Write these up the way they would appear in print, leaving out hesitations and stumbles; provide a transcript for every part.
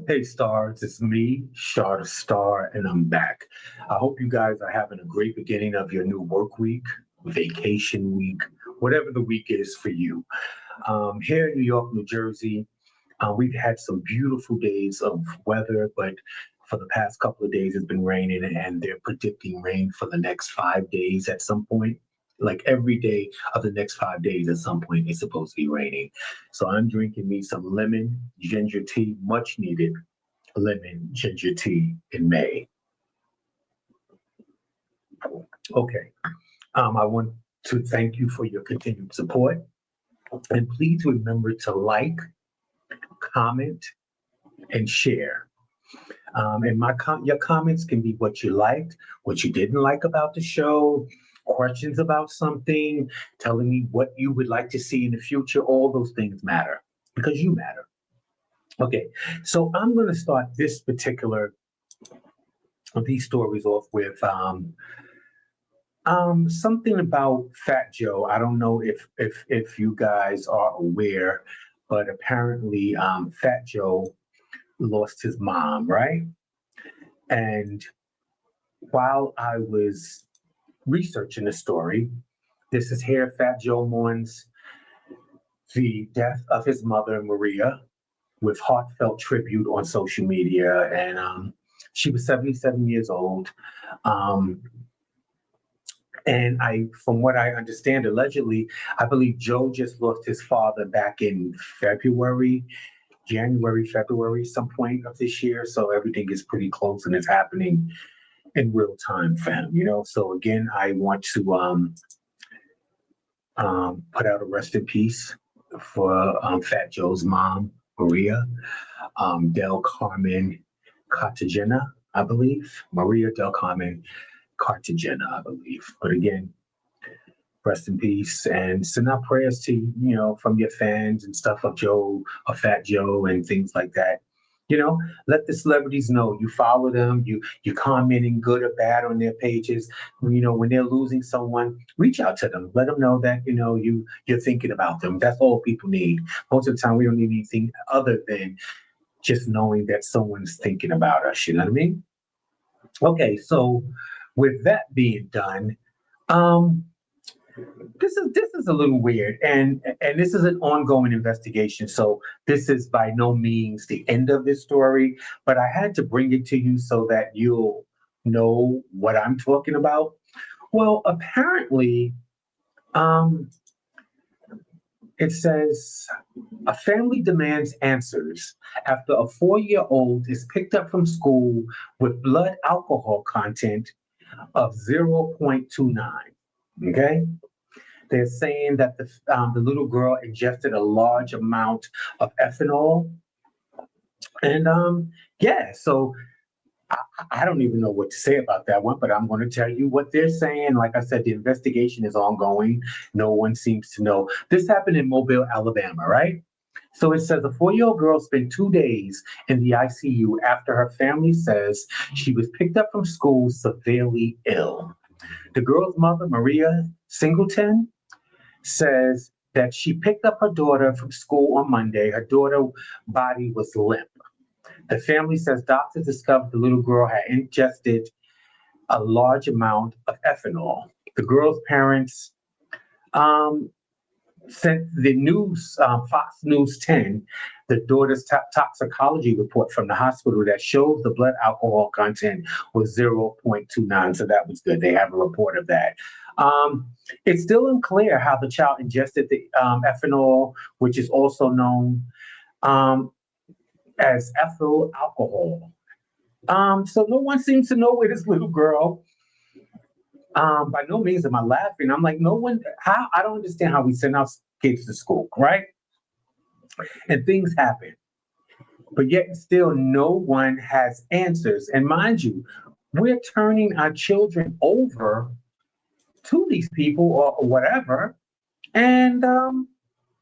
Hey stars, it's me, Shar the Star, and I'm back. I hope you guys are having a great beginning of your new work week, vacation week, whatever the week is for you. Here in New York, New Jersey, we've had some beautiful days of weather, but for the past couple of days it's been raining, and they're predicting rain for the next 5 days at some point. Like every day of the next 5 days, at some point, it's supposed to be raining. So I'm drinking me some lemon ginger tea, much needed lemon ginger tea in May. Okay. I want to thank you for your continued support. And please remember to like, comment, and share. And your comments can be what you liked, what you didn't like about the show, questions about something, telling me what you would like to see in the future. All those things matter because you matter. Okay, so I'm going to start this particular these stories off with something about Fat Joe. I don't know if you guys are aware, but apparently Fat Joe lost his mom, right? And while I was researching the story, this is here Fat Joe mourns the death of his mother, Maria, with heartfelt tribute on social media. And she was 77 years old. Um, and from what I understand, allegedly, I believe Joe just lost his father back in January, February, some point of this year. So everything is pretty close and it's happening in real time for him. So again, I want to put out a rest in peace for Fat Joe's mom, Maria, Del Carmen Cartagena, I believe. Maria Del Carmen Cartagena, I believe. But again, rest in peace and send out prayers to, from your fans and stuff of Fat Joe and things like that. Let the celebrities know you follow them, you commenting good or bad on their pages. When they're losing someone, reach out to them. Let them know that, you're thinking about them. That's all people need. Most of the time we don't need anything other than just knowing that someone's thinking about us, you know what I mean? Okay, so with that being done, um, this is a little weird, and this is an ongoing investigation. So this is by no means the end of this story, but I had to bring it to you so that you'll know what I'm talking about. Well, apparently, um, it says a family demands answers after a 4-year-old is picked up from school with blood alcohol content of 0.29. Okay. They're saying that the little girl ingested a large amount of ethanol. And yeah, so I, I don't even know what to say about that one, but I'm going to tell you what they're saying. Like I said, the investigation is ongoing. No one seems to know. This happened in Mobile, Alabama, right? So it says a 4-year-old girl spent 2 days in the ICU after her family says she was picked up from school severely ill. The girl's mother, Maria Singleton, says that she picked up her daughter from school on Monday. Her daughter's body was limp. The family says doctors discovered the little girl had ingested a large amount of ethanol. The girl's parents um, sent the news, Fox News 10, the daughter's toxicology report from the hospital that shows the blood alcohol content was 0.29. So that was good. They have a report of that. It's still unclear how the child ingested the ethanol, which is also known um, as ethyl alcohol. So no one seems to know where this little girl. By no means am I laughing. I'm like, no one. How I don't understand how we send our kids to school, right? And things happen, but yet still no one has answers. And mind you, we're turning our children over to these people or whatever, and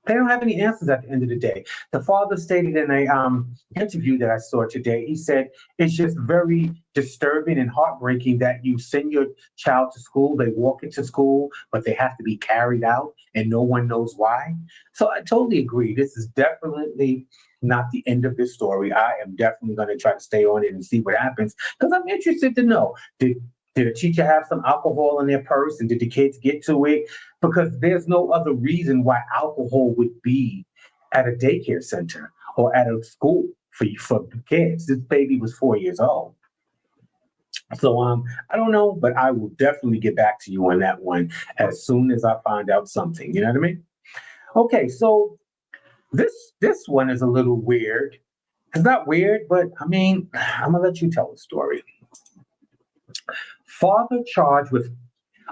they don't have any answers at the end of the day. The father stated in a interview that I saw today, he said, it's just very disturbing and heartbreaking that you send your child to school, they walk into school, but they have to be carried out and no one knows why. So I totally agree. This is definitely not the end of this story. I am definitely going to try to stay on it and see what happens because I'm interested to know. Did a teacher have some alcohol in their purse and did the kids get to it? Because there's no other reason why alcohol would be at a daycare center or at a school for kids. This baby was 4 years old. So I don't know, but I will definitely get back to you on that one as soon as I find out something. You know what I mean? Okay, so this one is a little weird. It's not weird, but I mean, I'm gonna let you tell the story. Father charged with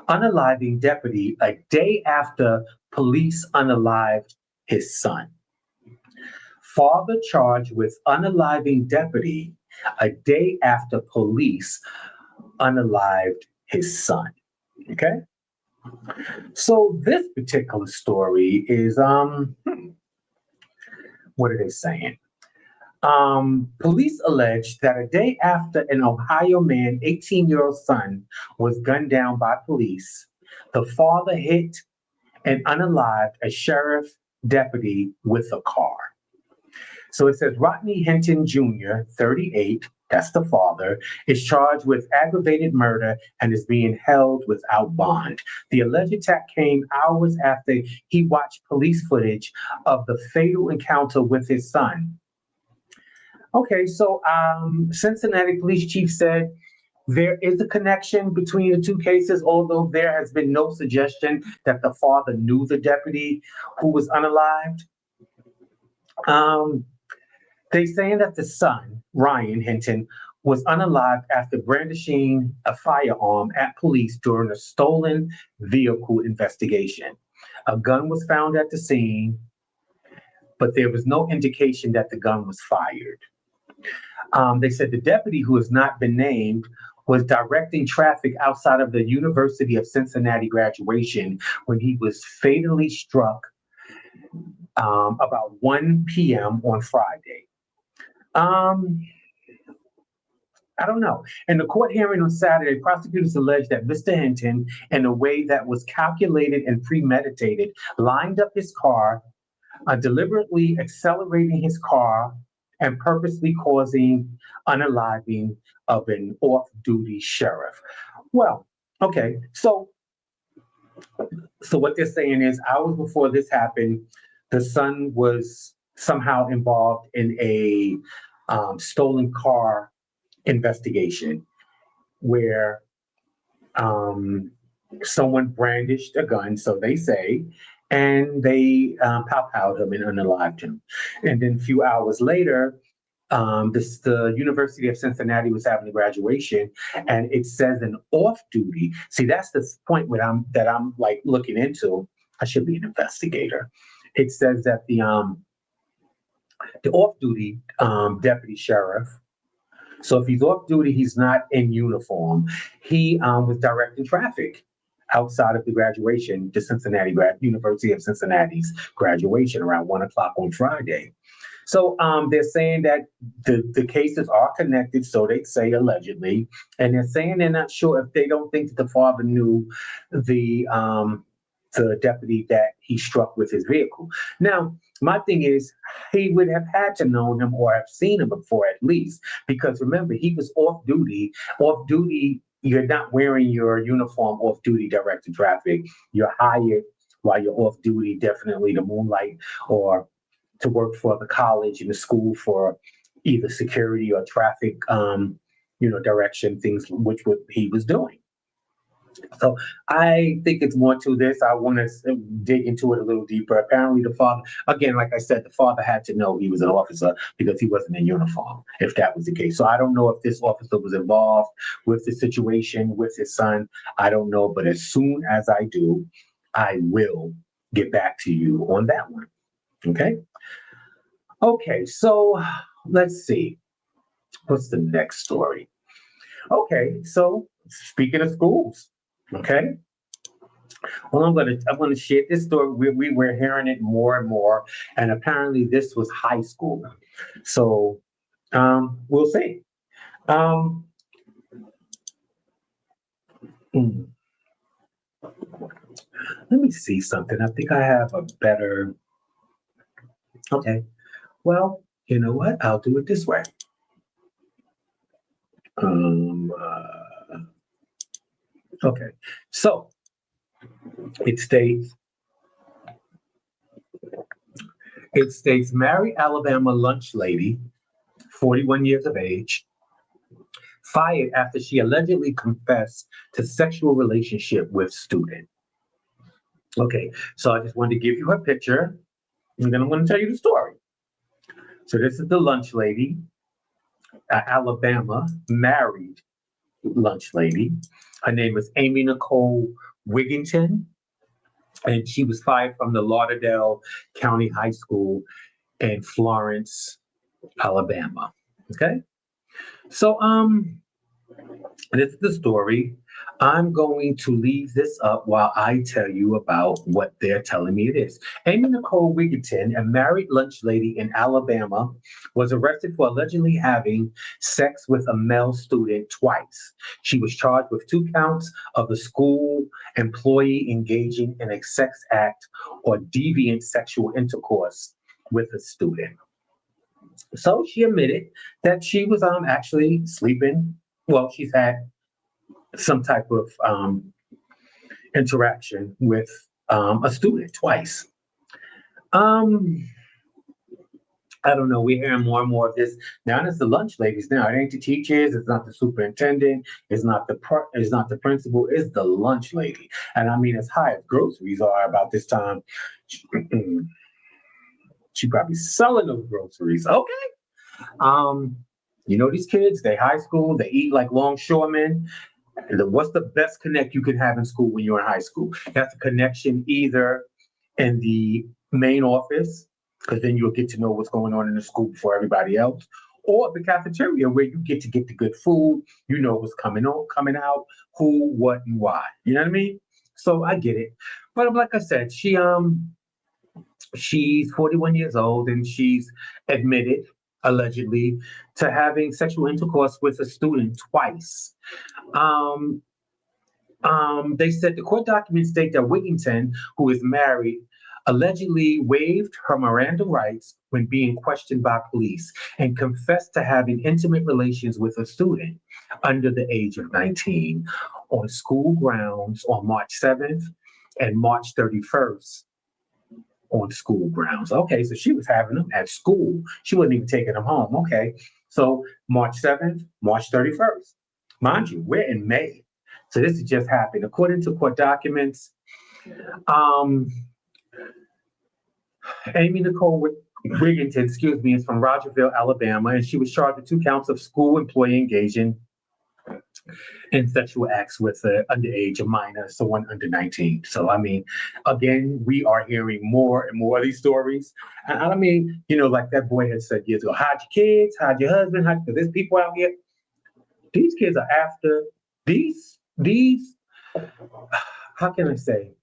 unaliving deputy a day after police unalived his son. Father charged with unaliving deputy a day after police unalived his son. Okay? So this particular story is what are they saying? Police alleged that a day after an Ohio man, 18-year-old son, was gunned down by police, the father hit and unalived a sheriff deputy with a car. So it says Rodney Hinton Jr., 38, that's the father, is charged with aggravated murder and is being held without bond. The alleged attack came hours after he watched police footage of the fatal encounter with his son. Okay, so Cincinnati police chief said there is a connection between the two cases, although there has been no suggestion that the father knew the deputy who was unalived. Um, they saying that the son, Ryan Hinton, was unalived after brandishing a firearm at police during a stolen vehicle investigation. A gun was found at the scene, but there was no indication that the gun was fired. They said the deputy, who has not been named, was directing traffic outside of the University of Cincinnati graduation when he was fatally struck about 1 p.m. on Friday. Um, I don't know. In the court hearing on Saturday, prosecutors alleged that Mr. Hinton, in a way that was calculated and premeditated, lined up his car, deliberately accelerating his car and purposely causing unaliving of an off-duty sheriff. Well, okay, so what they're saying is hours before this happened, the son was somehow involved in a stolen car investigation where someone brandished a gun, so they say, and they pow-powed him and unalived him. And then a few hours later, the University of Cincinnati was having a graduation, and it says an off-duty. See, that's the point that I'm like looking into. I should be an investigator. It says that the off-duty deputy sheriff. So if he's off duty, he's not in uniform. He was directing traffic outside of the graduation, the University of Cincinnati's graduation around 1 o'clock on Friday. So they're saying that the cases are connected, so they say allegedly, and they're saying they're not sure if they don't think that the father knew the deputy that he struck with his vehicle. Now, my thing is, he would have had to know him or have seen him before at least, because remember, he was off duty. Off duty, you're not wearing your uniform off duty directing traffic. You're hired while you're off duty, definitely to moonlight or to work for the college and the school for either security or traffic, direction, things which what he was doing. So I think it's more to this. I want to dig into it a little deeper. Apparently, the father, again, like I said, the father had to know he was an officer because he wasn't in uniform, if that was the case. So I don't know if this officer was involved with the situation with his son. I don't know. But as soon as I do, I will get back to you on that one. Okay. Okay. So let's see. What's the next story? Okay. So speaking of schools, okay. Well, I'm gonna share this story. We're hearing it more and more, and apparently this was high school. So we'll see. Um, hmm, let me see something. I think I have a better. Okay. Well. You know what? I'll do it this way. Um, uh, okay. So it states, married Alabama lunch lady, 41 years of age, fired after she allegedly confessed to sexual relationship with student. Okay, so I just wanted to give you her picture, and then I'm going to tell you the story. So this is the lunch lady, Alabama, married lunch lady. Her name is Amy Nicole Wigington, and she was fired from the Lauderdale County High School in Florence, Alabama. Okay, so this is the story. I'm going to leave this up while I tell you about what they're telling me it is. Amy Nicole Wigington, a married lunch lady in Alabama, was arrested for allegedly having sex with a male student twice. She was charged with 2 counts of the school employee engaging in a sex act or deviant sexual intercourse with a student. So she admitted that she was actually sleeping. Well, she's had some type of interaction with a student twice. Um, I don't know. We're hearing more and more of this. Now it's the lunch ladies. Now it ain't the teachers. It's not the superintendent. It's not the principal. It's the lunch lady. And I mean, as high as groceries are about this time, she probably selling those groceries. Okay. Um, these kids. They high school. They eat like longshoremen. What's the best connect you can have in school when you're in high school? That's a connection either in the main office, because then you'll get to know what's going on in the school before everybody else, or the cafeteria where you get the good food, you know what's coming on, coming out, who, what, and why. You know what I mean? So I get it. But like I said, she's 41 years old and she's admitted allegedly to having sexual intercourse with a student twice. Um, they said the court documents state that Wigington, who is married, allegedly waived her Miranda rights when being questioned by police and confessed to having intimate relations with a student under the age of 19 on school grounds on March 7th and March 31st on school grounds. Okay, so she was having them at school. She wasn't even taking them home. Okay, so March 7th, March 31st. Mind you, we're in May. So this has just happened. According to court documents, um, Amy Nicole Wigington, is from Rogerville, Alabama, and she was charged with 2 counts of school employee engaging in sexual acts with an underage, a minor, someone under 19. So, I mean, again, we are hearing more and more of these stories. And I mean, like that boy had said years ago, hide your kids, hide your husband, there's people out here. These kids are after these, how can I say?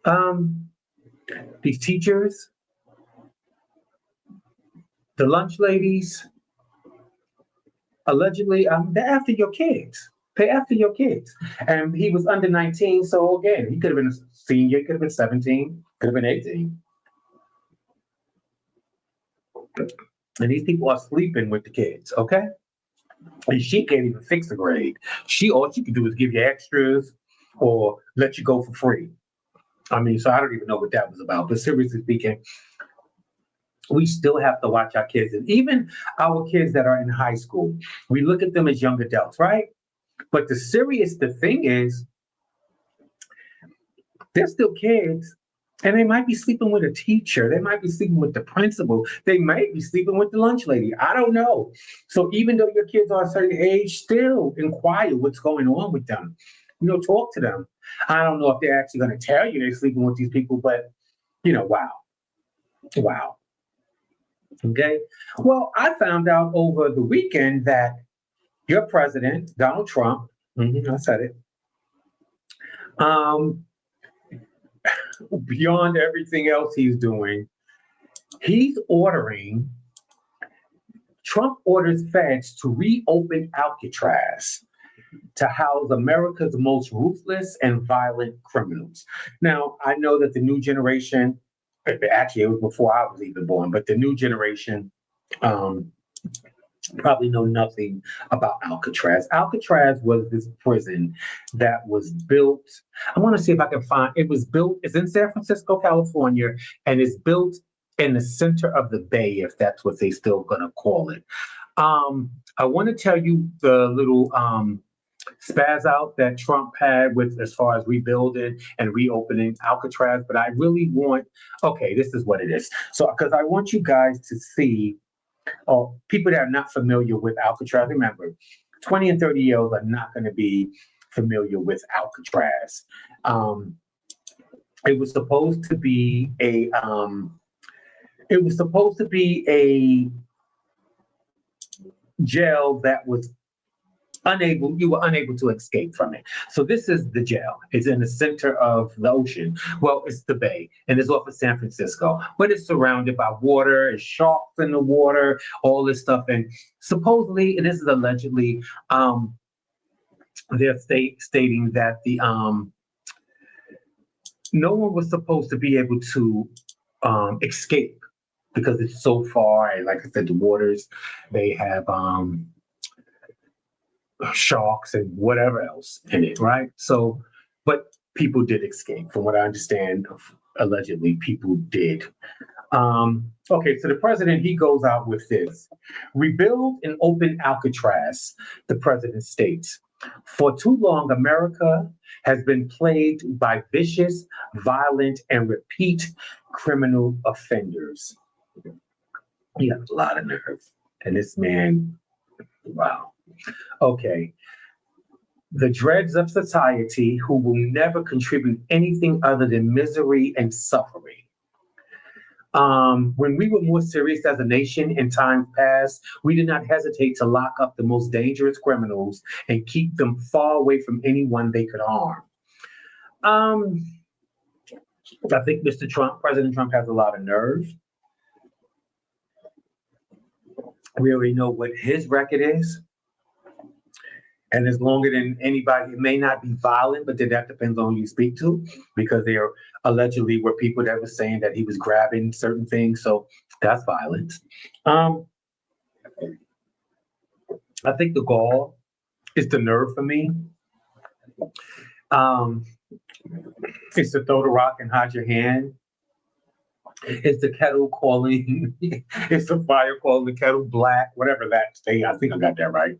Um, these teachers, the lunch ladies, allegedly, they're after your kids. They're after your kids. And he was under 19, so again, he could have been a senior, could have been 17, could have been 18. And these people are sleeping with the kids, okay? And she can't even fix a grade. All she can do is give you extras or let you go for free. I mean, so I don't even know what that was about. But seriously speaking, we still have to watch our kids. And even our kids that are in high school, we look at them as young adults, right? But the thing is, they're still kids. And they might be sleeping with a teacher. They might be sleeping with the principal. They might be sleeping with the lunch lady. I don't know. So even though your kids are a certain age, still inquire what's going on with them. Talk to them. I don't know if they're actually going to tell you they're sleeping with these people, but wow. Wow. Okay. Well, I found out over the weekend that your president, Donald Trump, I said it, um, beyond everything else he's doing, Trump orders feds to reopen Alcatraz to house America's most ruthless and violent criminals. Now, I know that the new generation Actually, it was before I was even born, but the new generation um, probably know nothing about Alcatraz. Alcatraz was this prison that was built. I want to see if I can find it was built, it's in San Francisco, California, and it's built in the center of the bay, if that's what they still gonna call it. I want to tell you the little spaz out that Trump had with as far as rebuilding and reopening Alcatraz, but I really want, okay, this is what it is. So, because I want you guys to see, or people that are not familiar with Alcatraz, remember, 20 and 30-year-olds are not going to be familiar with Alcatraz. Um, it was supposed to be a jail that was you were unable to escape from it. So this is the jail. It's in the center of the ocean. Well, it's the bay, and it's off of San Francisco, but it's surrounded by water, it's sharks in the water, all this stuff. And supposedly, and this is allegedly, they're stating that no one was supposed to be able to escape because it's so far. And like I said, the waters, they have sharks and whatever else in it, right? So, but people did escape, from what I understand. Allegedly, people did. Okay, so the president, he goes out with this: rebuild and open Alcatraz. The president states, for too long, America has been plagued by vicious, violent, and repeat criminal offenders. He has a lot of nerve. And this man, wow. Okay. The dregs of society who will never contribute anything other than misery and suffering. When we were more serious as a nation in times past, we did not hesitate to lock up the most dangerous criminals and keep them far away from anyone they could harm. I think President Trump has a lot of nerve. We already know what his record is. And it's longer than anybody. It may not be violent, but then that depends on who you speak to, because there allegedly were people that were saying that he was grabbing certain things. So that's violence. I think the gall is the nerve for me. It's to throw the rock and hide your hand. It's the kettle calling, it's the fire calling the kettle black, whatever that thing. I think I got that right.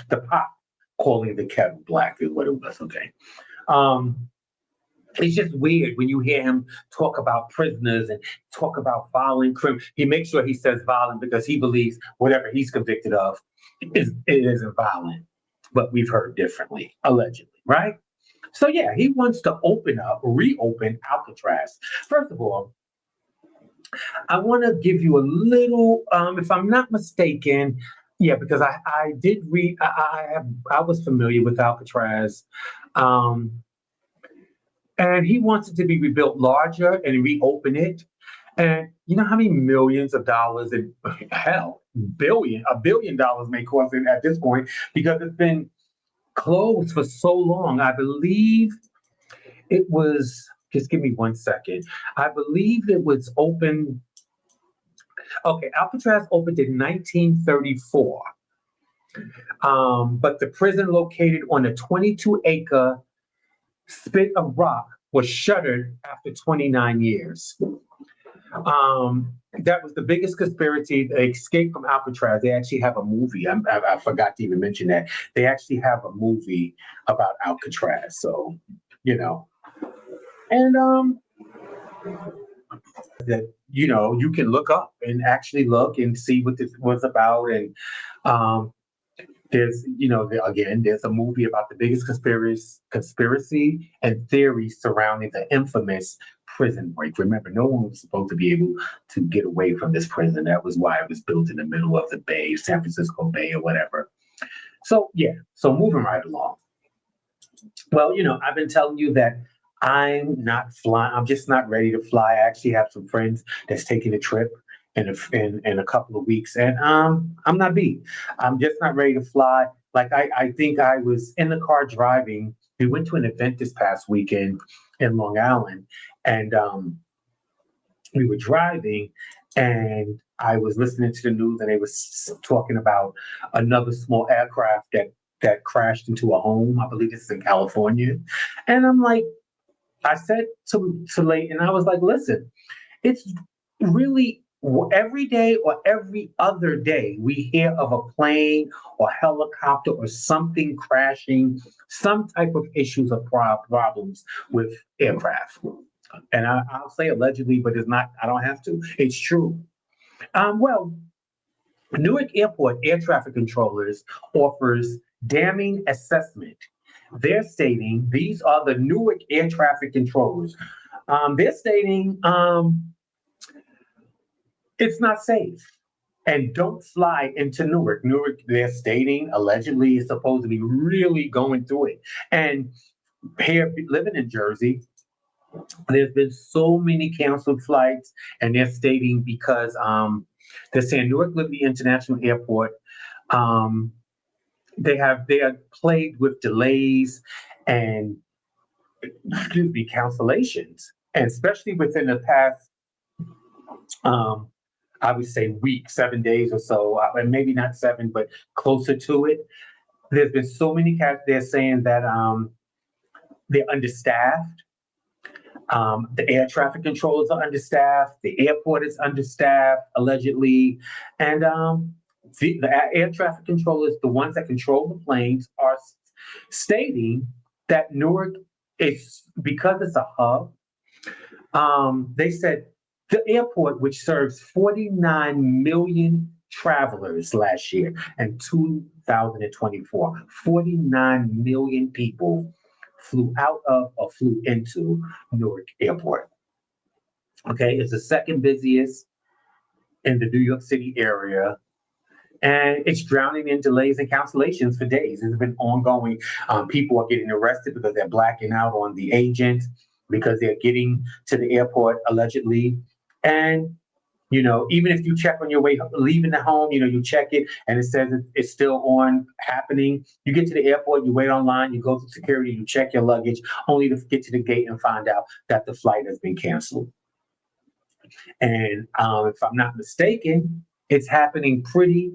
The pot calling the kettle black is what it was. Okay. It's just weird when you hear him talk about prisoners and talk about violent criminals. He makes sure he says violent because he believes whatever he's convicted of it isn't violent, but we've heard differently, allegedly, right? So yeah, he wants to reopen Alcatraz. First of all, I want to give you a little, if I'm not mistaken, yeah, because I did read, I was familiar with Alcatraz, and he wants it to be rebuilt larger and reopen it. And you know how many millions of dollars and hell, $1 billion may cost it at this point, because it's been closed for so long. I believe it was, just give me 1 second. I believe it was open. Okay, Alcatraz opened in 1934. But the prison located on a 22-acre spit of rock was shuttered after 29 years. That was the biggest conspiracy, the escape from Alcatraz. They actually have a movie. I forgot to even mention that. They actually have a movie about Alcatraz. So, you know. And that, you know, you can look up and actually look and see what this was about. And there's, you know, there's a movie about the biggest conspiracy and theory surrounding the infamous prison break. Remember, no one was supposed to be able to get away from this prison. That was why it was built in the middle of the bay, San Francisco Bay or whatever. So yeah, so moving right along. Well, you know, I've been telling you that I'm not flying. I'm just not ready to fly. I actually have some friends that's taking a trip in a couple of weeks, and I'm not beat. I'm just not ready to fly. Like I think I was in the car driving. We went to an event this past weekend in Long Island, and we were driving, and I was listening to the news, and they was talking about another small aircraft that crashed into a home. I believe this is in California, and I'm like, I said to Leighton, I was like, listen, it's really every day or every other day we hear of a plane or helicopter or something crashing, some type of issues or problems with aircraft. And I'll say allegedly, but it's not. I don't have to. It's true. Well, Newark Airport air traffic controllers offers damning assessment. They're stating these are the Newark air traffic controllers. They're stating it's not safe. And don't fly into Newark. Newark, they're stating allegedly is supposed to be really going through it. And here, living in Jersey, there's been so many canceled flights, and they're stating because they're saying Newark Liberty International Airport, um, they are plagued with delays and excuse me, cancellations, and especially within the past um, I would say week, 7 days or so, and maybe not seven, but closer to it. There's been so many cats. They're saying that they're understaffed. The air traffic controllers are understaffed. The airport is understaffed, allegedly. And the air traffic controllers, the ones that control the planes, are stating that Newark is, because it's a hub, they said the airport, which serves 49 million travelers last year in 2024, 49 million people flew out of or flew into Newark Airport. Okay, it's the second busiest in the New York City area. And it's drowning in delays and cancellations for days. It's been ongoing. People are getting arrested because they're blacking out on the agent because they're getting to the airport allegedly. And even if you check on your way leaving the home, you check it and it says it's still on happening. You get to the airport, you wait online, you go to security, you check your luggage, only to get to the gate and find out that the flight has been canceled. And if I'm not mistaken, it's happening pretty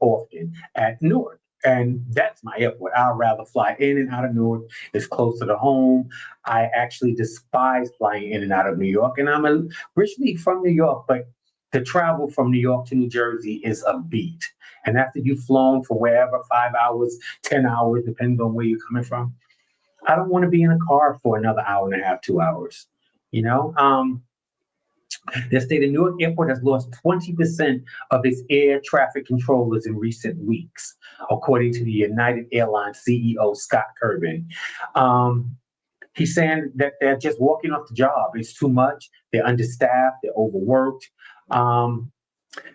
often at Newark. And that's my airport. I'd rather fly in and out of Newark. It's closer to home. I actually despise flying in and out of New York. And I'm originally from New York, but the travel from New York to New Jersey is a beat. And after you've flown for wherever, 5 hours, 10 hours, depending on where you're coming from, I don't want to be in a car for another hour and a half, 2 hours. You know, the state of Newark Airport has lost 20% of its air traffic controllers in recent weeks, according to the United Airlines CEO, Scott Kerbin. He's saying that they're just walking off the job. It's too much. They're understaffed. They're overworked.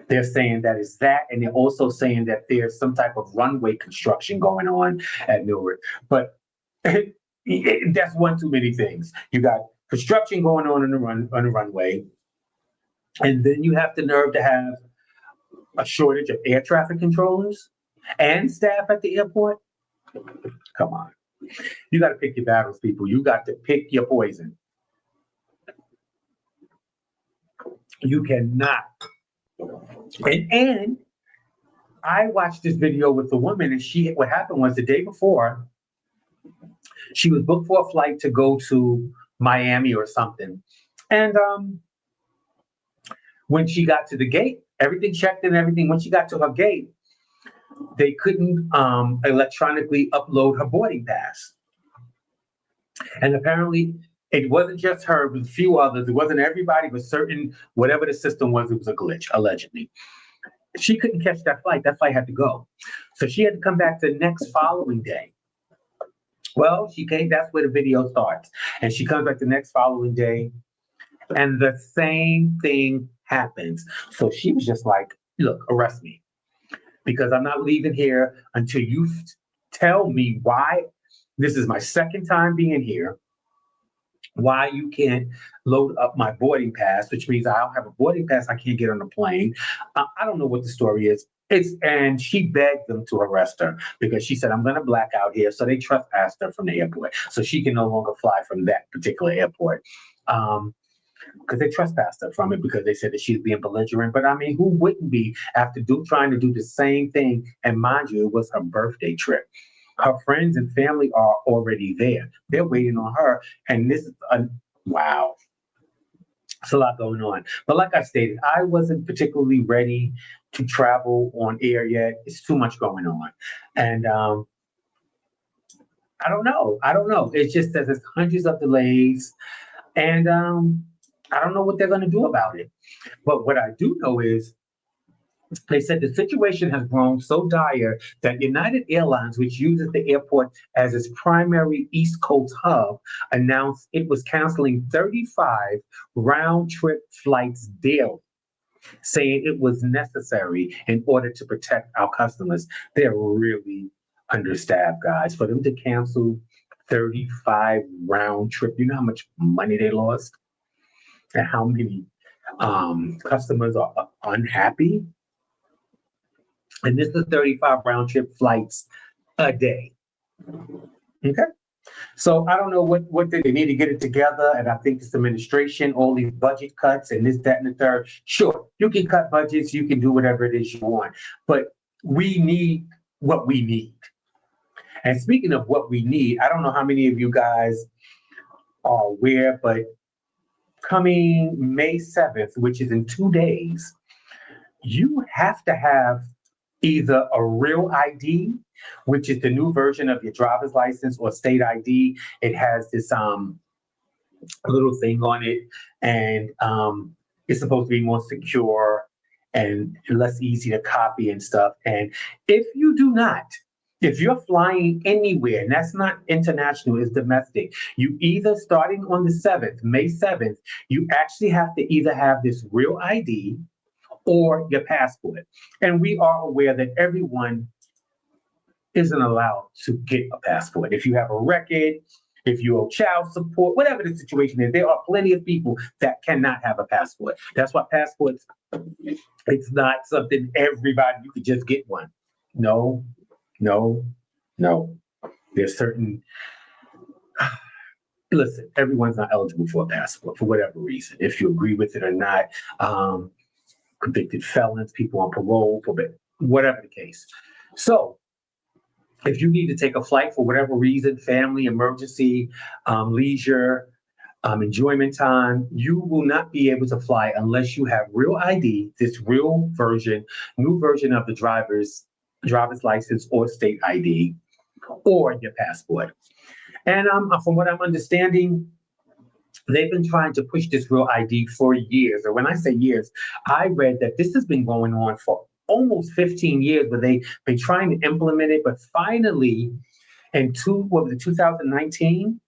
They're saying that is that. And they're also saying that there's some type of runway construction going on at Newark. But that's one too many things. You got construction going on the runway. And then you have the nerve to have a shortage of air traffic controllers and staff at the airport. Come on. You got to pick your battles, people. You got to pick your poison. You cannot. And I watched this video with the woman, and what happened was the day before, she was booked for a flight to go to Miami or something. And when she got to the gate, everything checked and everything. When she got to her gate, they couldn't electronically upload her boarding pass. And apparently, it wasn't just her, but a few others. It wasn't everybody, but certain, whatever the system was, it was a glitch, allegedly. She couldn't catch that flight. That flight had to go. So she had to come back the next following day. Well, she came, that's where the video starts. And she comes back the next following day, and the same thing happens. So she was just like, look, arrest me, because I'm not leaving here until you tell me why. This is my second time being here. Why you can't load up my boarding pass, which means I don't have a boarding pass. I can't get on the plane. I don't know what the story is. And she begged them to arrest her because she said, I'm going to black out here. So they trespassed her from the airport. So she can no longer fly from that particular airport. because they trespassed her from it because they said that she's being belligerent. But I mean, who wouldn't be after trying to do the same thing? And mind you, it was her birthday trip. Her friends and family are already there. They're waiting on her. And this is wow. It's a lot going on. But like I stated, I wasn't particularly ready to travel on air yet. It's too much going on. And I don't know. I don't know. It's just that there's hundreds of delays. And I don't know what they're going to do about it. But what I do know is they said the situation has grown so dire that United Airlines, which uses the airport as its primary East Coast hub, announced it was canceling 35 round trip flights daily, saying it was necessary in order to protect our customers. They're really understaffed, guys. For them to cancel 35 round trip, you know how much money they lost and how many customers are unhappy? And this is 35 round trip flights a day. Okay. So I don't know what they need to get it together. And I think this administration, all these budget cuts and this, that, and the third. Sure, you can cut budgets, you can do whatever it is you want, but we need what we need. And speaking of what we need, I don't know how many of you guys are aware, but coming May 7th, which is in 2 days, you have to have either a real ID, which is the new version of your driver's license, or state ID. It has this little thing on it, and it's supposed to be more secure and less easy to copy and stuff. And if you do not, if you're flying anywhere, and that's not international, it's domestic, you either starting on the 7th, May 7th, you actually have to either have this real ID or your passport. And we are aware that everyone isn't allowed to get a passport. If you have a record, if you owe child support, whatever the situation is, there are plenty of people that cannot have a passport. That's why passports, it's not something everybody, you could just get one. No, no, no. There's certain, listen, everyone's not eligible for a passport for whatever reason, if you agree with it or not. Convicted felons, people on parole, for whatever the case. So if you need to take a flight for whatever reason, family, emergency, leisure, enjoyment time, you will not be able to fly unless you have real ID, this real version, new version of the driver's license or state ID, or your passport. And from what I'm understanding, they've been trying to push this real ID for years. And when I say years, I read that this has been going on for almost 15 years, but they've been trying to implement it. But finally, in 2019,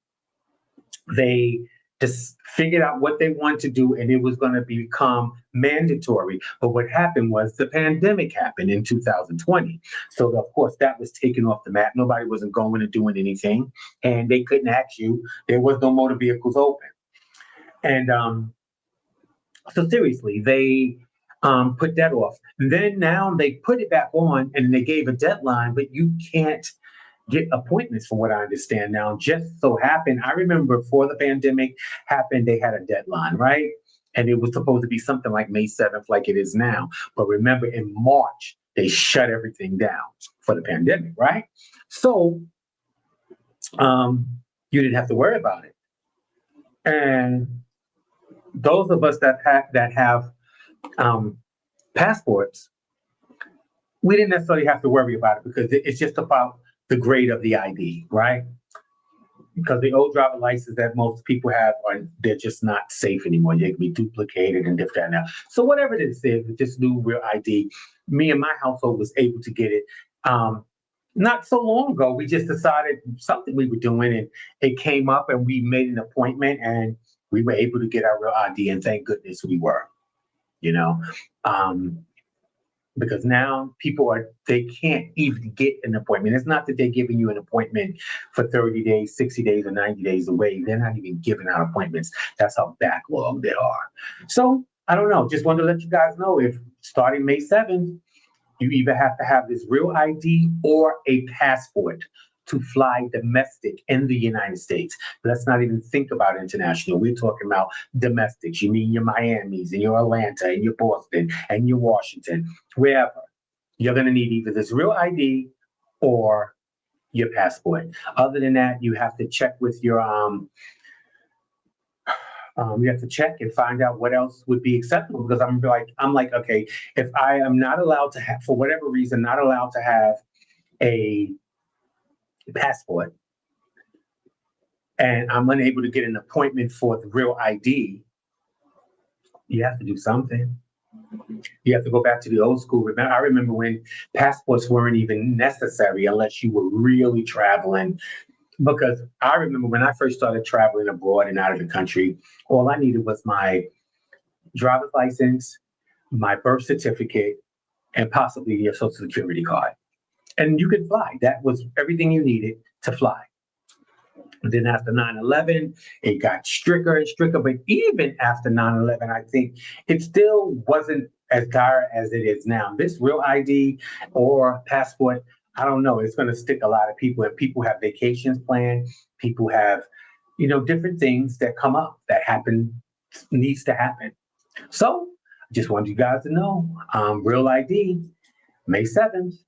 they just figured out what they want to do, and it was going to become mandatory. But what happened was the pandemic happened in 2020. So of course that was taken off the map. Nobody wasn't going and doing anything, and they couldn't ask you. There was no motor vehicles open. And so seriously, they put that off. And then now they put it back on, and they gave a deadline, but you can't get appointments from what I understand now. Just so happened, I remember before the pandemic happened, they had a deadline, right? And it was supposed to be something like May 7th, like it is now. But remember, in March, they shut everything down for the pandemic, right? So you didn't have to worry about it. And those of us that have passports, we didn't necessarily have to worry about it because it's just about the grade of the ID, right? Because the old driver license that most people have they're just not safe anymore. They can be duplicated and different now. So whatever this is, this new real ID, me and my household was able to get it. Not so long ago, we just decided something we were doing, and it came up, and we made an appointment, and we were able to get our real ID, and thank goodness we were, because now they can't even get an appointment. It's not that they're giving you an appointment for 30 days, 60 days, or 90 days away. They're not even giving out appointments. That's how backlogged they are. So I don't know. Just wanted to let you guys know, if starting May 7th, you either have to have this real ID or a passport to fly domestic in the United States. Let's not even think about international. We're talking about domestics. You mean your Miamis and your Atlanta and your Boston and your Washington, wherever. You're going to need either this real ID or your passport. Other than that, you have to check with your you have to check and find out what else would be acceptable because I'm like, okay, if I am not allowed to have, for whatever reason, not allowed to have a passport and I'm unable to get an appointment for the real ID, you have to do something. You have to go back to the old school. I remember when passports weren't even necessary unless you were really traveling. Because I remember when I first started traveling abroad and out of the country, all I needed was my driver's license, my birth certificate, and possibly your social security card. And you could fly. That was everything you needed to fly. And then after 9/11, it got stricter and stricter. But even after 9/11, I think it still wasn't as dire as it is now. This real ID or passport, I don't know. It's going to stick a lot of people. And people have vacations planned. People have, different things that come up that needs to happen. So I just wanted you guys to know, real ID, May 7th.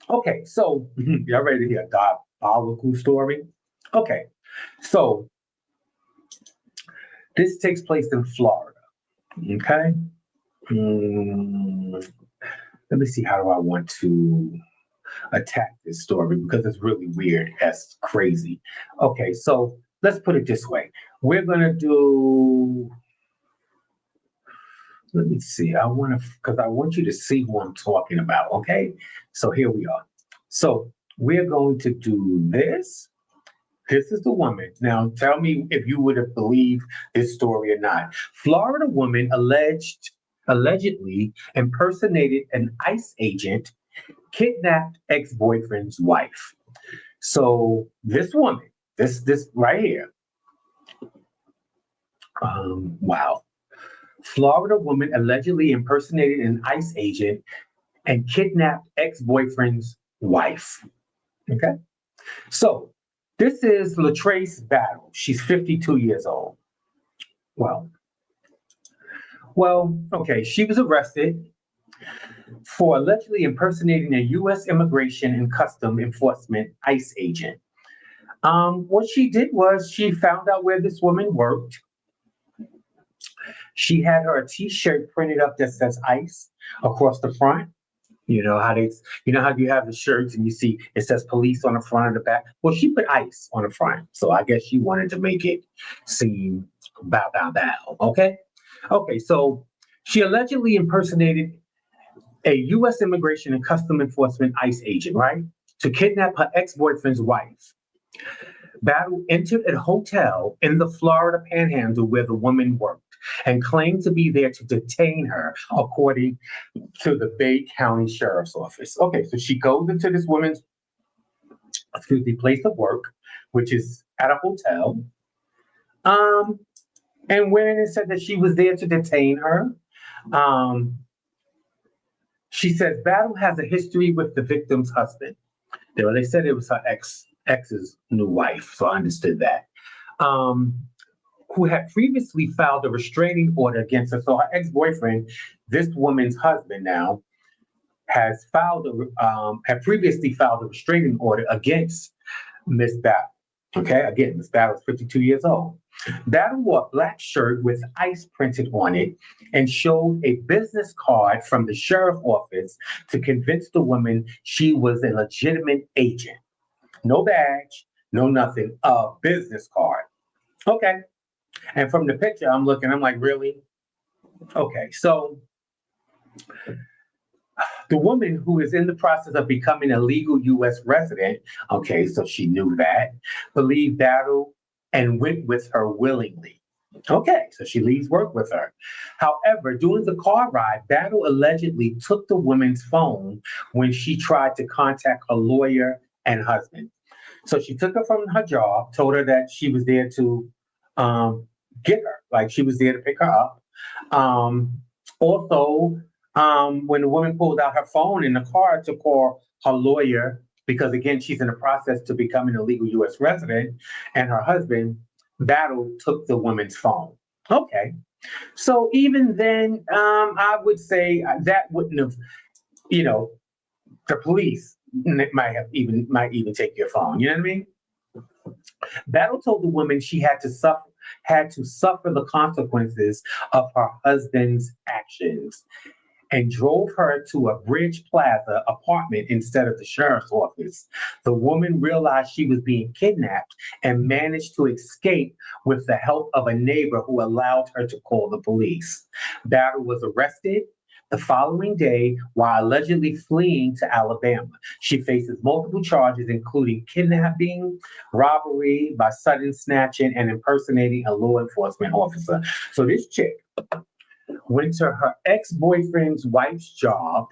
Okay, so y'all ready to hear a diabolical story? Okay, so this takes place in Florida. Okay. Let me see, how do I want to attack this story because it's really weird. That's crazy. Okay, so let's put it this way. We're gonna do. Let me see. Because I want you to see who I'm talking about. Okay, so here we are. So we're going to do this. This is the woman. Now, tell me if you would have believed this story or not. Florida woman allegedly impersonated an ICE agent, kidnapped ex-boyfriend's wife. So this woman, this right here. Wow. Florida woman allegedly impersonated an ICE agent and kidnapped ex-boyfriend's wife. Okay. So this is Latrace Battle. She's 52 years old. Well, okay. She was arrested for allegedly impersonating a U.S. Immigration and Custom Enforcement ICE agent. What she did was she found out where this woman worked. She had her T-shirt printed up that says ICE across the front. You know how you have the shirts and you see it says police on the front and the back. Well, she put ICE on the front, so I guess she wanted to make it seem bow. Okay, so she allegedly impersonated a U.S. Immigration and Custom Enforcement ICE agent, right, to kidnap her ex-boyfriend's wife. Battle entered a hotel in the Florida Panhandle where the woman worked and claimed to be there to detain her, according to the Bay County Sheriff's Office. Okay, so she goes into this woman's, place of work, which is at a hotel. And when it said that she was there to detain her, she says Battle has a history with the victim's husband. They said it was her ex's new wife, so I understood that. Who had previously filed a restraining order against her. So her ex-boyfriend, this woman's husband now, had previously filed a restraining order against Miss Battle. Okay, again, Miss Battle is 52 years old. Battle wore a black shirt with ICE printed on it and showed a business card from the sheriff's office to convince the woman she was a legitimate agent. No badge, no nothing, a business card. Okay. And from the picture I'm like, really? Okay, so the woman who is in the process of becoming a legal U.S. resident, okay, so she knew that, believed Battle and went with her willingly. Okay, so she leaves work with her. However, during the car ride, Battle allegedly took the woman's phone when she tried to contact her lawyer and husband. So she took her from her job, told her that she was there to get her, like she was there to pick her up. Also, when the woman pulled out her phone in the car to call her lawyer because again, she's in the process to becoming a legal U.S. resident, and her husband, Battle, took the woman's phone. Okay. So even then, I would say that wouldn't have, you know, the police might even take your phone. You know what I mean? Battle told the woman she had to suffer the consequences of her husband's actions and drove her to a Bridge Plaza apartment instead of the sheriff's office. The woman realized she was being kidnapped and managed to escape with the help of a neighbor who allowed her to call the police. Battle was arrested the following day while allegedly fleeing to Alabama. She faces multiple charges, including kidnapping, robbery by sudden snatching, and impersonating a law enforcement officer. So this chick went to her ex-boyfriend's wife's job,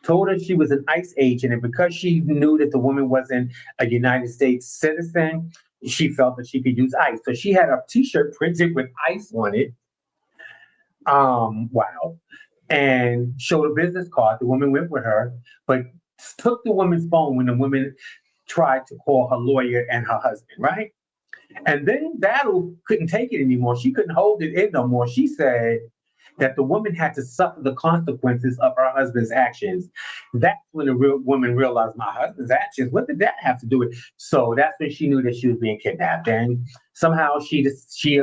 told her she was an ICE agent, and because she knew that the woman wasn't a United States citizen, she felt that she could use ICE. So she had a T-shirt printed with ICE on it. Wow. And showed a business card. The woman went with her, but took the woman's phone when the woman tried to call her lawyer and her husband, right? And then Battle couldn't take it anymore. She couldn't hold it in no more. She said that the woman had to suffer the consequences of her husband's actions. That's when the real woman realized my husband's actions. What did that have to do with? So that's when she knew that she was being kidnapped, and somehow she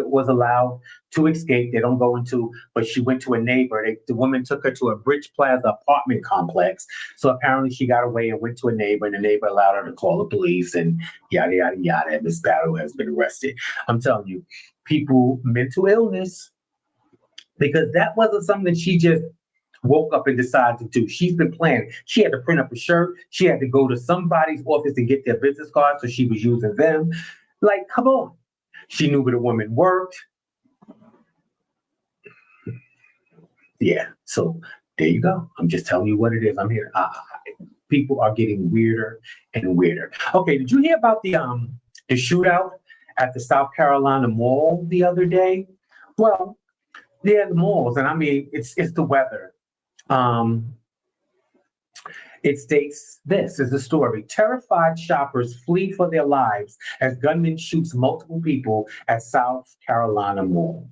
was allowed to escape. They don't go into, but she went to a neighbor. The woman took her to a Bridge Plaza apartment complex. So apparently she got away and went to a neighbor, and the neighbor allowed her to call the police, and yada yada yada. And Miss Battle has been arrested. I'm telling you, people, mental illness, because that wasn't something she just woke up and decided to do. She's been planning. She had to print up a shirt. She had to go to somebody's office and get their business cards, so she was using them. Like, come on. She knew where the woman worked. Yeah, so there you go. I'm just telling you what it is. I'm here. People are getting weirder and weirder. Okay, did you hear about the shootout at the South Carolina Mall the other day? Well, yeah, the malls, and I mean, it's the weather. Um, it states this is the story. Terrified shoppers flee for their lives as gunman shoots multiple people at South Carolina Mall.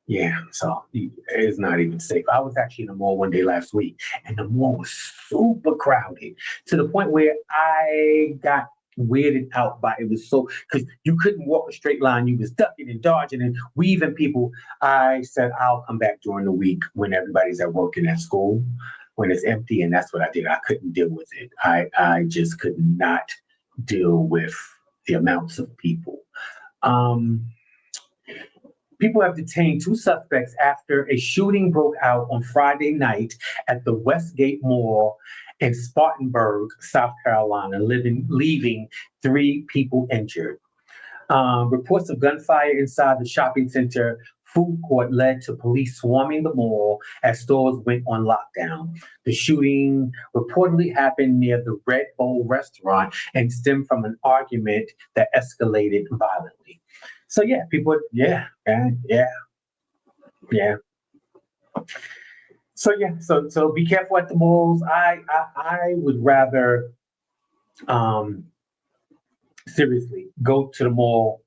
Yeah, so it's not even safe. I was actually in the mall one day last week, and the mall was super crowded to the point where I got weirded out by it. Was so because you couldn't walk a straight line. You was ducking and dodging and weaving people. I said I'll come back during the week when everybody's at work and at school, when it's empty, and that's what I did. I couldn't deal with it. I just could not deal with the amounts of people. Um, People have detained two suspects after a shooting broke out on Friday night at the Westgate Mall in Spartanburg, South Carolina, leaving three people injured. Reports of gunfire inside the shopping center food court led to police swarming the mall as stores went on lockdown. The shooting reportedly happened near the Red Bull restaurant and stemmed from an argument that escalated violently. So yeah, people, yeah, yeah, yeah. So yeah, so be careful at the malls. I would rather um seriously go to the mall,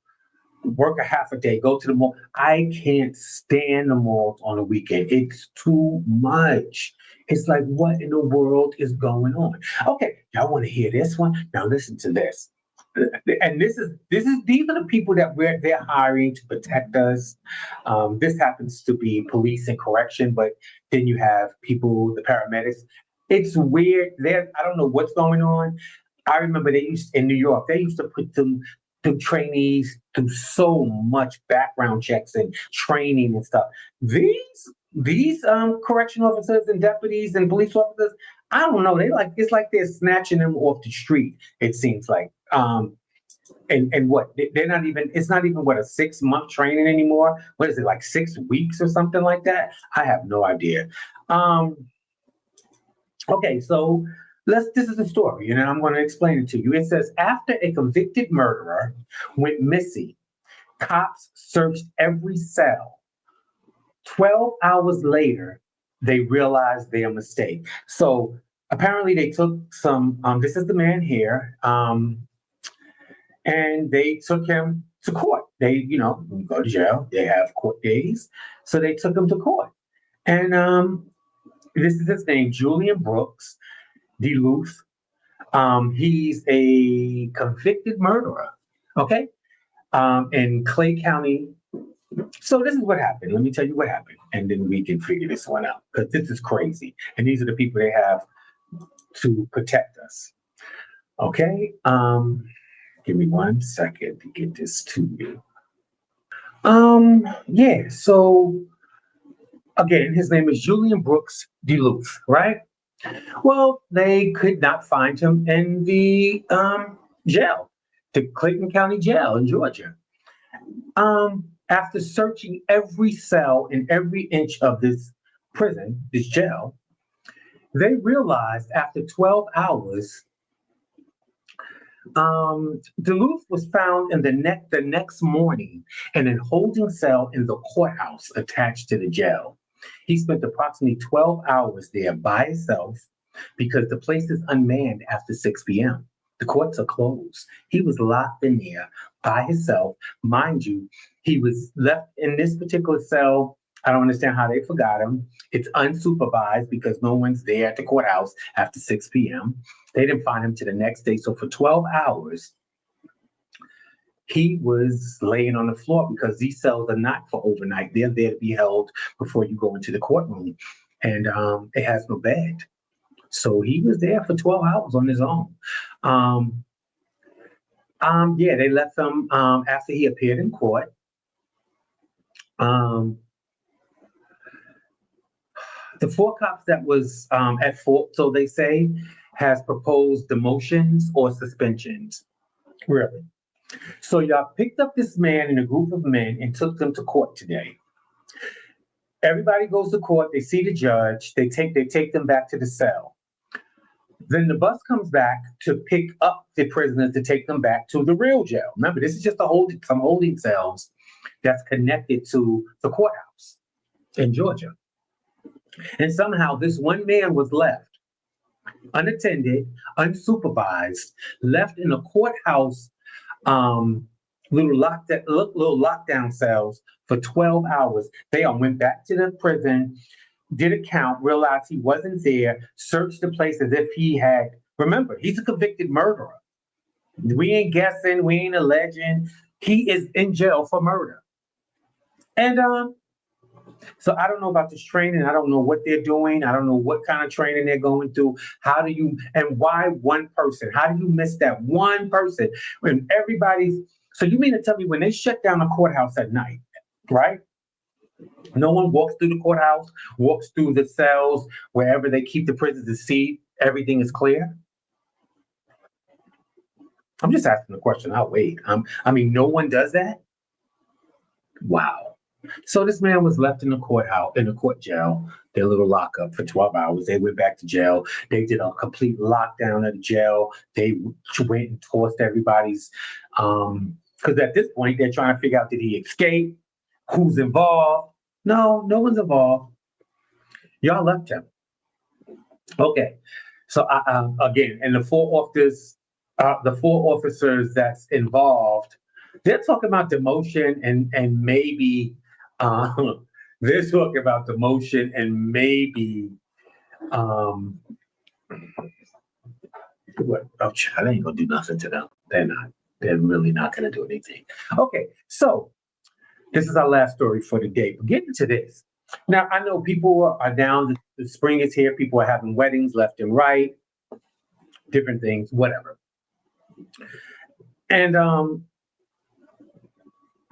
work a half a day, go to the mall. I can't stand the malls on a weekend. It's too much. It's like, what in the world is going on? Okay, y'all want to hear this one? Now listen to this. And these are the people that they're hiring to protect us. This happens to be police and correction, but then you have people, the paramedics. It's weird. I don't know what's going on. I remember they used in New York. They used to put them trainees through so much background checks and training and stuff. These correction officers and deputies and police officers, I don't know. They like it's like they're snatching them off the street. It seems like. And what they're not even. It's not even what a 6 month training anymore. What is it like 6 weeks or something like that? I have no idea. Um, okay, so this is the story, and I'm going to explain it to you. It says after a convicted murderer went missing, cops searched every cell. 12 hours later, they realized their mistake. So Apparently, they took some. This is the man here, and they took him to court. When you go to jail, they have court days, so they took him to court. And this is his name, Julian Brooks DeLuth. He's a convicted murderer. Okay, in Clay County. So this is what happened. Let me tell you what happened, and then we can figure this one out because this is crazy. And these are the people they have to protect us. Okay. Give me 1 second to get this to you. Yeah. So again, his name is Julian Brooks DeLuth, right? Well, they could not find him in the jail, the Clayton County Jail in Georgia. After searching every cell in every inch of this prison, this jail, they realized after 12 hours, Duluth was found in the next morning in a holding cell in the courthouse attached to the jail. He spent approximately 12 hours there by himself because the place is unmanned after 6 p.m. The courts are closed. He was locked in there by himself. Mind you, he was left in this particular cell. I don't understand how they forgot him. It's unsupervised because no one's there at the courthouse after 6 p.m. They didn't find him till the next day. So for 12 hours, he was laying on the floor because these cells are not for overnight. They're there to be held before you go into the courtroom. And it has no bed. So he was there for 12 hours on his own. Yeah, they left him after he appeared in court. The four cops that was at fault, so they say, has proposed demotions or suspensions. Really? So y'all picked up this man and a group of men and took them to court today. Everybody goes to court. They see the judge. They take them back to the cell. Then the bus comes back to pick up the prisoners to take them back to the real jail. Remember, this is just some holding cells that's connected to the courthouse in Georgia. And somehow this one man was left unattended, unsupervised, left in a courthouse little lockdown cells for 12 hours. They all went back to the prison, did a count, realized he wasn't there, searched the place as if he had. Remember, he's a convicted murderer. We ain't guessing, we ain't alleging. He is in jail for murder. And so I don't know about this training. I don't know what they're doing. I don't know what kind of training they're going through. How do you, and why one person? How do you miss that one person when everybody's, so you mean to tell me when they shut down the courthouse at night, right? No one walks through the courthouse, walks through the cells, wherever they keep the prisoners to see everything is clear? I'm just asking the question. I'll wait. I mean, no one does that? Wow. So this man was left in the courthouse, in the court jail, their little lockup for 12 hours. They went back to jail. They did a complete lockdown of the jail. They went and tossed everybody's, because at this point they're trying to figure out, did he escape? Who's involved? No one's involved. Y'all left him. Okay. So again, and the four officers that's involved, they're talking about demotion and maybe they're talking about demotion and maybe what? Oh, child, they ain't gonna do nothing to them. They're not. They're really not gonna do anything. Okay, so this is our last story for the day. But getting to this. Now I know people are down. The spring is here. People are having weddings left and right, different things, whatever. And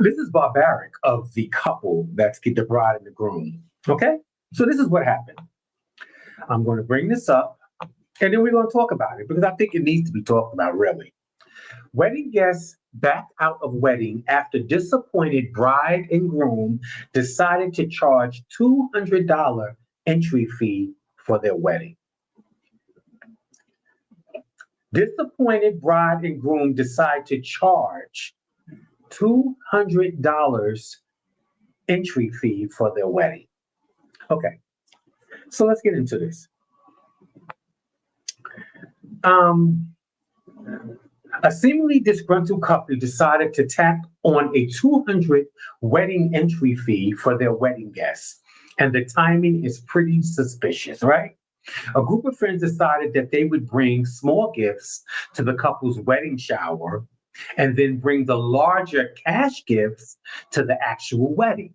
this is barbaric of the couple that's the bride and the groom. Okay? So this is what happened. I'm going to bring this up and then we're going to talk about it because I think it needs to be talked about, really. Wedding guests back out of wedding after disappointed bride and groom decided to charge $200 entry fee for their wedding. Disappointed bride and groom decide to charge $200 entry fee for their wedding. Okay, so let's get into this. Um, a seemingly disgruntled couple decided to tack on a 200 wedding entry fee for their wedding guests. And the timing is pretty suspicious, right? A group of friends decided that they would bring small gifts to the couple's wedding shower and then bring the larger cash gifts to the actual wedding.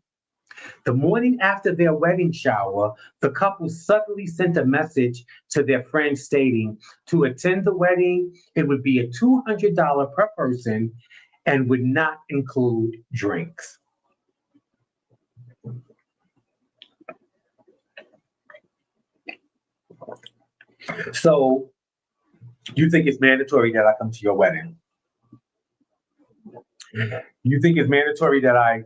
The morning after their wedding shower, the couple suddenly sent a message to their friends stating to attend the wedding, it would be a $200 per person and would not include drinks. So you think it's mandatory that I come to your wedding? You think it's mandatory that I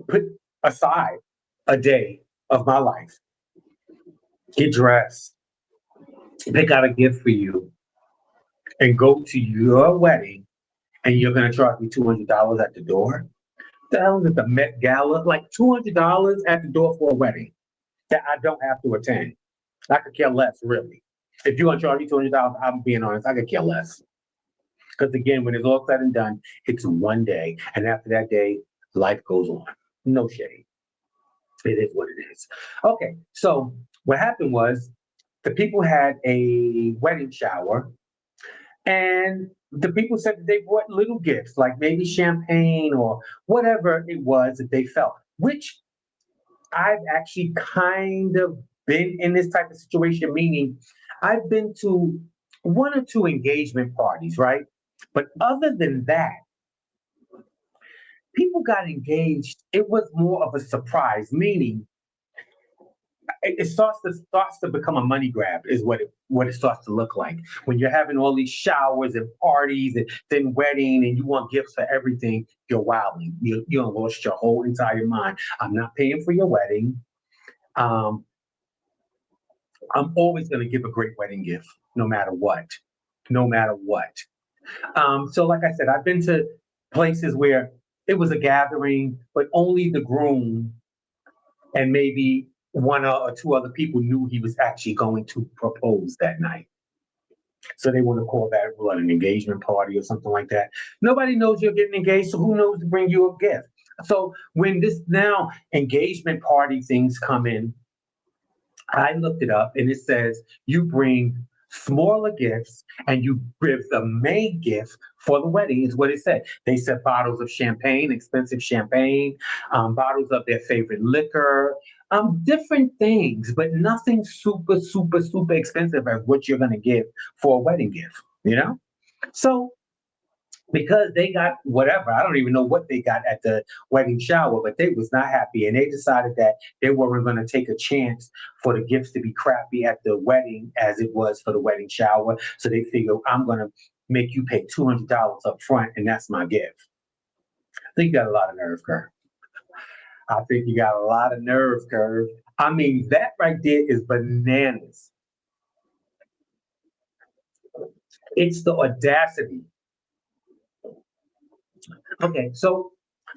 put aside a day of my life, get dressed, pick out a gift for you, and go to your wedding, and you're going to charge me $200 at the door? The hell is it, the Met Gala? Like $200 at the door for a wedding that I don't have to attend. I could care less, really. If you're going to charge me $200, I'm being honest, I could care less. Because again, when it's all said and done, it's one day. And after that day, life goes on. No shade. It is what it is. Okay, so what happened was the people had a wedding shower, and the people said that they brought little gifts, like maybe champagne or whatever it was that they felt, which I've actually kind of been in this type of situation, meaning I've been to one or two engagement parties, right? But other than that, people got engaged. It was more of a surprise, meaning it starts to become a money grab, is what it starts to look like when you're having all these showers and parties and then wedding and you want gifts for everything. You're wilding. You lost your whole entire mind. I'm not paying for your wedding. Um, I'm always going to give a great wedding gift, no matter what, no matter what. So, like I said, I've been to places where it was a gathering, but only the groom and maybe one or two other people knew he was actually going to propose that night. So they want to call that what, an engagement party or something like that. Nobody knows you're getting engaged, so who knows to bring you a gift? So when this now engagement party things come in, I looked it up and it says you bring smaller gifts and you give the main gift for the wedding, is what it said. They said bottles of champagne, expensive champagne, bottles of their favorite liquor, different things, but nothing super, super, super expensive as what you're going to give for a wedding gift, you know? So because they got whatever, I don't even know what they got at the wedding shower, but they was not happy, and they decided that they weren't going to take a chance for the gifts to be crappy at the wedding as it was for the wedding shower. So they figure, I'm going to make you pay $200 up front, and that's my gift. I think you got a lot of nerve, Curve. I think you got a lot of nerve, Curve. I mean, that right there is bananas. It's the audacity. Okay, so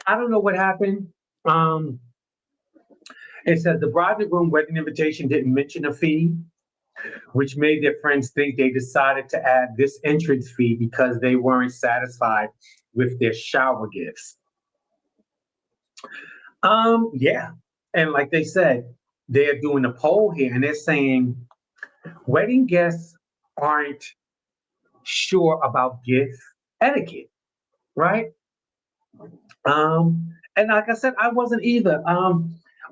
I don't know what happened. Um, It says the bride and groom wedding invitation didn't mention a fee, which made their friends think they decided to add this entrance fee because they weren't satisfied with their shower gifts. Yeah. And like they said, they're doing a poll here and they're saying wedding guests aren't sure about gift etiquette, right? And like I said, I wasn't either.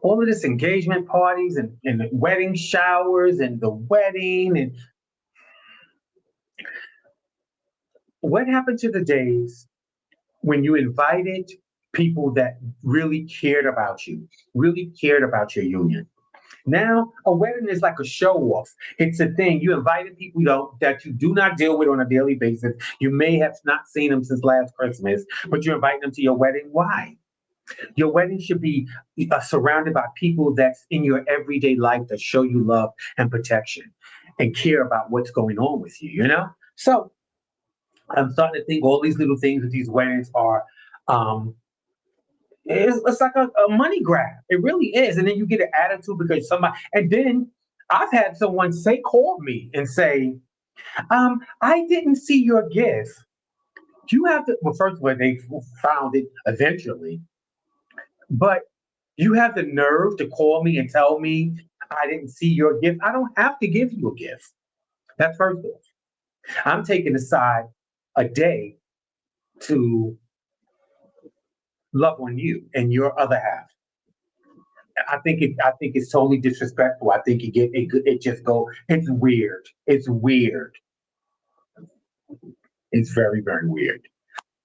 All of this engagement parties and wedding showers and the wedding and what happened to the days when you invited people that really cared about you, really cared about your union? Now, a wedding is like a show off. It's a thing. You invited people that you do not deal with on a daily basis. You may have not seen them since last Christmas, but you invite them to your wedding. Why? Your wedding should be surrounded by people that's in your everyday life that show you love and protection and care about what's going on with you, you know? So I'm starting to think all these little things with these weddings are um, it's like a money grab. It really is. And then you get an attitude because somebody, and then I've had someone call me and say, I didn't see your gift. You have to, well, first of all, they found it eventually, but you have the nerve to call me and tell me I didn't see your gift. I don't have to give you a gift. That's first off. I'm taking aside a day to love on you and your other half. I think it's totally disrespectful. I think it just go. It's weird. It's weird. It's very very weird.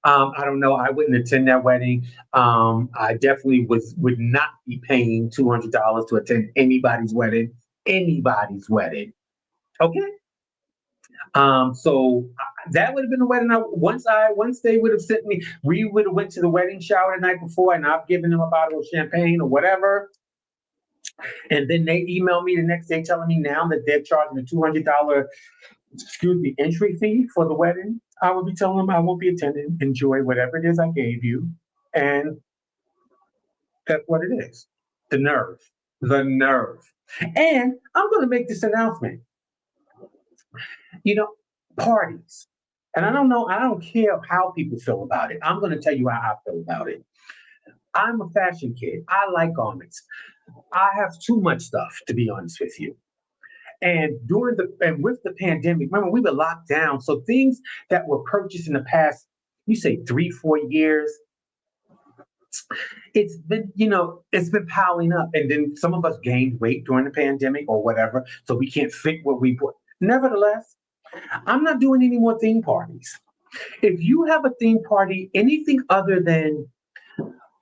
I don't know. I wouldn't attend that wedding. I definitely would not be paying $200 to attend anybody's wedding. Anybody's wedding. Okay. So that would have been the wedding. Once they would have sent me, we would have went to the wedding shower the night before, and I've given them a bottle of champagne or whatever. And then they email me the next day telling me now that they're charging a $200, entry fee for the wedding. I would be telling them I won't be attending. Enjoy whatever it is I gave you, and that's what it is. The nerve, the nerve. And I'm going to make this announcement. You know, parties. And I don't know, I don't care how people feel about it. I'm going to tell you how I feel about it. I'm a fashion kid. I like garments. I have too much stuff, to be honest with you. And with the pandemic, remember we were locked down. So things that were purchased in the past, you say 3, 4 years, it's been piling up. And then some of us gained weight during the pandemic or whatever. So we can't fit what we put. Nevertheless, I'm not doing any more theme parties. If you have a theme party, anything other than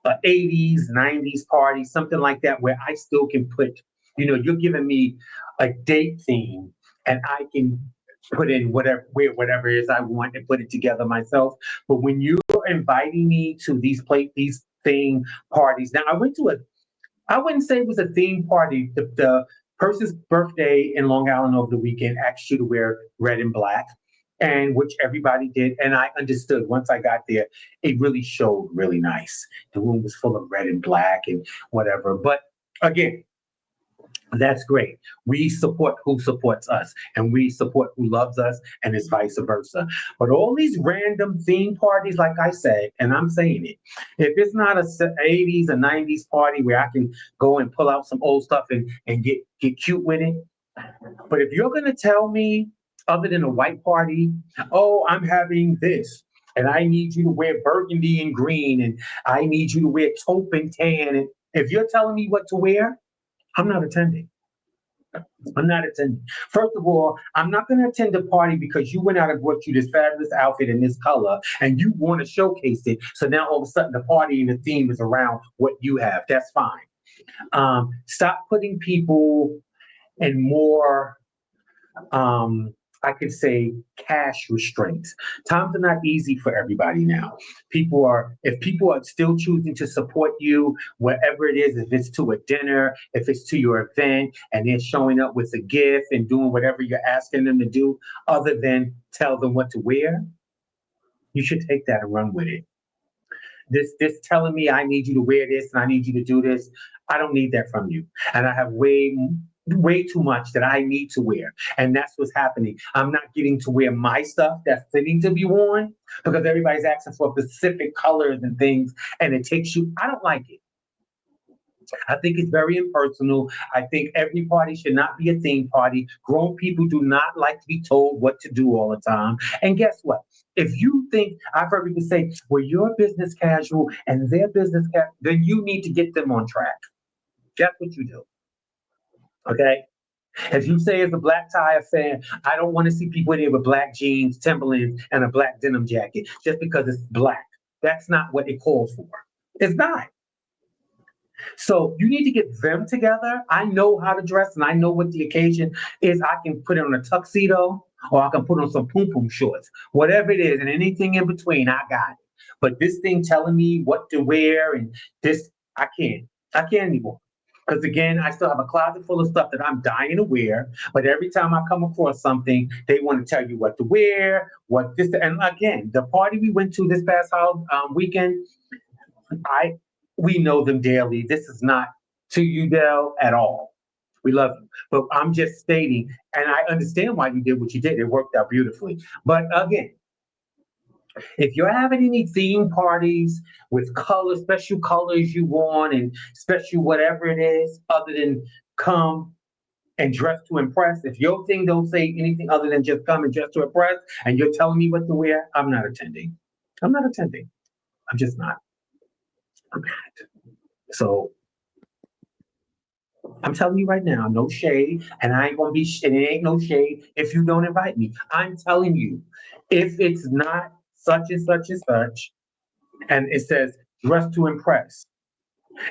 a 80s, 90s party, something like that, where I still can put, you're giving me a date theme and I can put in whatever it is I want and put it together myself. But when you're inviting me to these theme parties, now I wouldn't say it was a theme party. The person's birthday in Long Island over the weekend asked you to wear red and black, and which everybody did. And I understood once I got there, it really showed really nice. The room was full of red and black and whatever. But again, that's great. We support who supports us, and we support who loves us, and it's vice versa. But all these random theme parties, like I said, and I'm saying it, if it's not a 80s or 90s party where I can go and pull out some old stuff and get cute with it, but if you're going to tell me, other than a white party, oh, I'm having this, and I need you to wear burgundy and green, and I need you to wear taupe and tan, and if you're telling me what to wear, I'm not attending. I'm not attending. First of all, I'm not going to attend a party because you went out and bought you this fabulous outfit in this color and you want to showcase it. So now all of a sudden the party and the theme is around what you have. That's fine. Stop putting people in more, I could say, cash restraints. Times are not easy for everybody now. If people are still choosing to support you, wherever it is, if it's to a dinner, if it's to your event, and they're showing up with a gift and doing whatever you're asking them to do, other than tell them what to wear, you should take that and run with it. This telling me I need you to wear this and I need you to do this, I don't need that from you. And I have way too much that I need to wear. And that's what's happening. I'm not getting to wear my stuff that's fitting to be worn because everybody's asking for specific colors and things. And I don't like it. I think it's very impersonal. I think every party should not be a theme party. Grown people do not like to be told what to do all the time. And guess what? If you think, I've heard people say, well, you're business casual and they're business casual, then you need to get them on track. That's what you do. Okay? If you say as a black tie fan, I don't want to see people in here with black jeans, Timberlands, and a black denim jacket just because it's black. That's not what it calls for. It's not. So you need to get them together. I know how to dress and I know what the occasion is. I can put it on a tuxedo or I can put on some poom poom shorts, whatever it is, and anything in between, I got it. But this thing telling me what to wear and this, I can't. I can't anymore. Because again, I still have a closet full of stuff that I'm dying to wear. But every time I come across something, they want to tell you what to wear, what this. And again, the party we went to this past weekend, we know them daily. This is not to you, Dell, at all. We love you. But I'm just stating, and I understand why you did what you did. It worked out beautifully. But again, if you're having any theme parties with colors, special colors you want, and special whatever it is, other than come and dress to impress, if your thing don't say anything other than just come and dress to impress, and you're telling me what to wear, I'm not attending. I'm not attending. I'm just not. I'm not. So I'm telling you right now, no shade, and I ain't gonna be, and it ain't no shade if you don't invite me. I'm telling you, if it's not such and such and such, and it says dress to impress,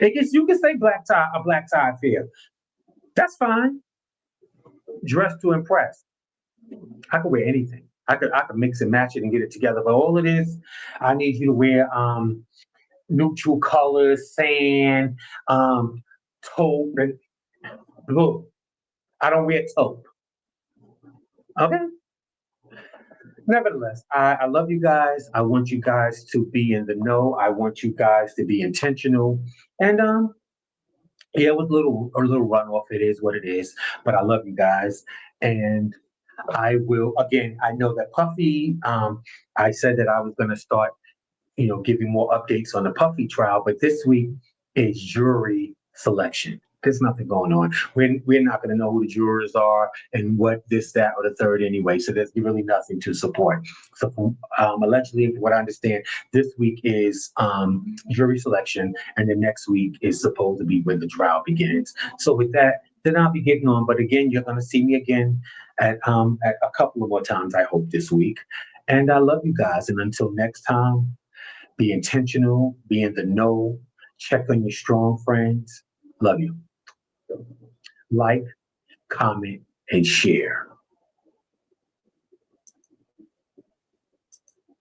it gets, you can say black tie, a black tie affair. That's fine. Dress to impress. I could wear anything. I could mix and match it and get it together. But all it is, I need you to wear neutral colors, sand, taupe, and blue. I don't wear taupe. Okay. Nevertheless, I love you guys. I want you guys to be in the know. I want you guys to be intentional. And yeah, it was a little runoff. It is what it is. But I love you guys. And I will again, I know that Puffy, I said that I was gonna start, giving more updates on the Puffy trial, but this week is jury selection. There's nothing going on. We're not going to know who the jurors are and what this, that, or the third anyway. So there's really nothing to support. So allegedly, what I understand, this week is jury selection, and the next week is supposed to be when the trial begins. So with that, then I'll be getting on. But again, you're going to see me again at a couple of more times, I hope, this week. And I love you guys. And until next time, be intentional, be in the know, check on your strong friends. Love you. Like, comment, and share.